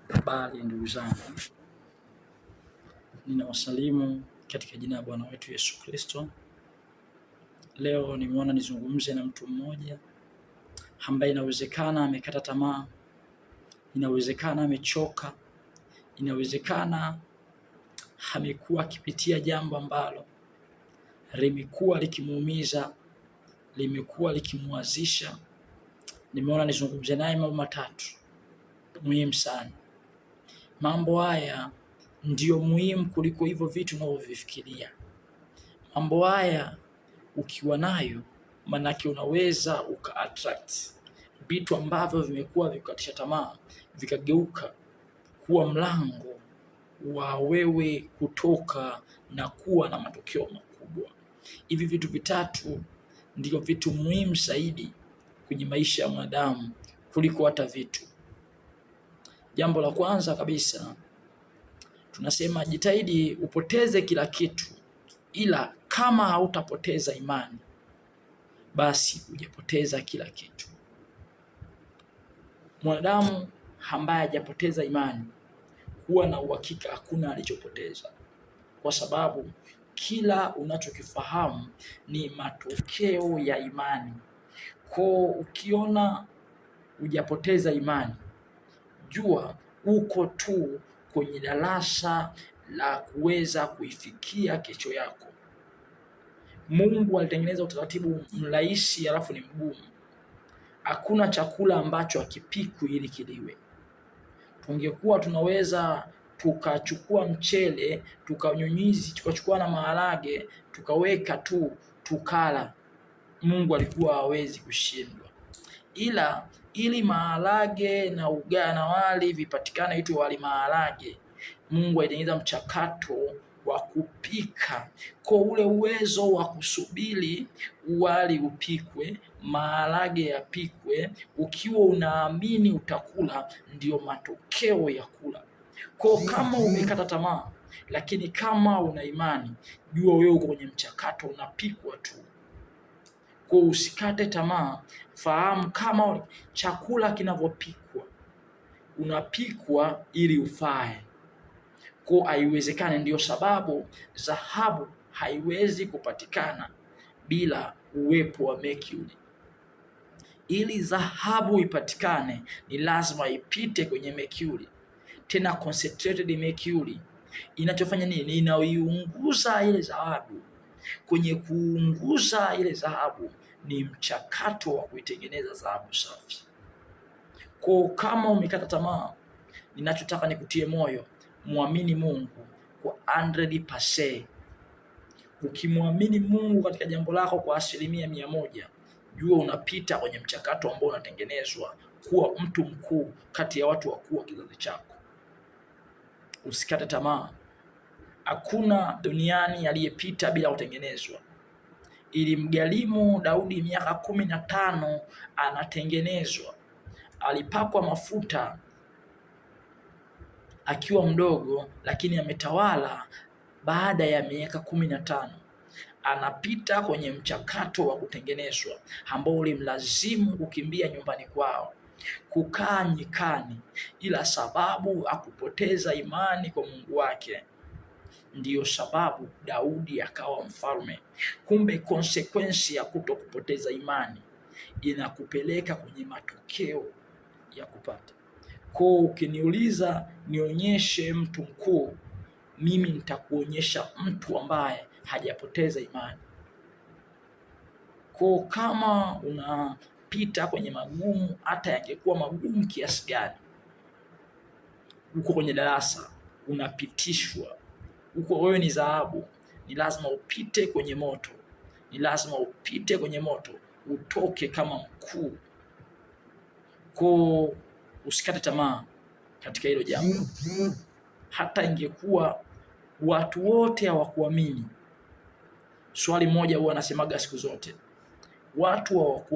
Habari ndugu zangu, ninawasalimu katika jina la Bwana wetu Yesu Kristo. Leo nimeona nizungumze na mtu mmoja ambaye inawezekana amekata tamaa, inawezekana amechoka, inawezekana amekuwa akipitia jambo ambalo limekuwa likimuumiza, limekuwa likimwazisha. Nimeona nizungumze naye mambo matatu muhimu sana. Mambo haya ndiyo muhimu kuliko hivyo vitu unavyovifikiria. Mambo haya ukiwa nayo, manake unaweza attract vitu ambavyo vimekuwa vikukatisha tamaa, vikageuka kuwa mlango wa wewe kutoka na kuwa na matokeo makubwa. Hivi vitu vitatu ndio vitu muhimu zaidi kwenye maisha ya mwanadamu kuliko hata vitu. Jambo la kwanza kabisa, tunasema jitahidi upoteze kila kitu, ila kama hautapoteza imani, basi hujapoteza kila kitu. Mwanadamu ambaye hajapoteza imani huwa na uhakika hakuna alichopoteza, kwa sababu kila unachokifahamu ni matokeo ya imani. Kwa ukiona hujapoteza imani, jua uko tu kwenye darasa la kuweza kuifikia kesho yako. Mungu alitengeneza utaratibu mrahisi alafu ni mgumu. Hakuna chakula ambacho hakipikwi ili kiliwe. Tungekuwa tunaweza tukachukua mchele, tukachukua na maharage, tukaweka tu tukala, Mungu alikuwa hawezi kushindwa. Ila ili maharage na ugali na wali vipatikane itu wali maharage, Mungu alitengeneza mchakato wa kupika. Kwa ule uwezo wa kusubiri wali upikwe, maharage yapikwe, ukiwa unaamini utakula, ndio matokeo ya kula. Kwa kama umekata tamaa, lakini kama una imani, jua wewe uko kwenye mchakato unapikwa tu. Kwa usikate tamaa, fahamu kama chakula kinavyopikwa, unapikwa ili ufae. Kwa haiwezekani, ndio sababu dhahabu haiwezi kupatikana bila uwepo wa mercury. Ili dhahabu ipatikane ni lazima ipite kwenye mercury, tena concentrated mercury. Inachofanya nini? Inaiunguza ile dhahabu. Kwenye kuunguza ile dhahabu ni mchakato wa kuitengeneza dhahabu safi. Kwa kama umekata tamaa, ninachotaka nikutie moyo, muamini Mungu kwa 100%. Ukimwamini Mungu katika jambo lako kwa 100%, jua unapita kwenye mchakato ambao unatengenezwa kuwa mtu mkuu kati ya watu wakuu wa kizazi chako. Usikate tamaa. Hakuna duniani aliyepita bila kutengenezwa. Ilimgharimu Daudi miaka 15 anatengenezwa. Alipakwa mafuta akiwa mdogo, lakini ametawala baada ya miaka 15. Anapita kwenye mchakato wa kutengenezwa ambao ulimlazimu kukimbia nyumbani kwao, kukaa nyikani, ila sababu akupoteza imani kwa Mungu wake. Ndiyo sababu Daudi akawa mfalme. Kumbe konsekwensi ya kutokupoteza imani inakupeleka kwenye matokeo ya kupata. Kwa ukiniuliza nionyeshe mtu mkuu, mimi nitakuonyesha mtu ambaye hajapoteza imani. Kwa kama unapita kwenye magumu, hata yangekuwa magumu kiasi gani, uko kwenye darasa unapitishwa, uko wewe ni dhahabu, ni lazima upite kwenye moto, ni lazima upite kwenye moto utoke kama mkuu. Kwa usikate tamaa katika hilo jambo. Hata ingekuwa watu wote hawakuamini, swali moja huwa anasemaga siku zote, watu hawakuamini.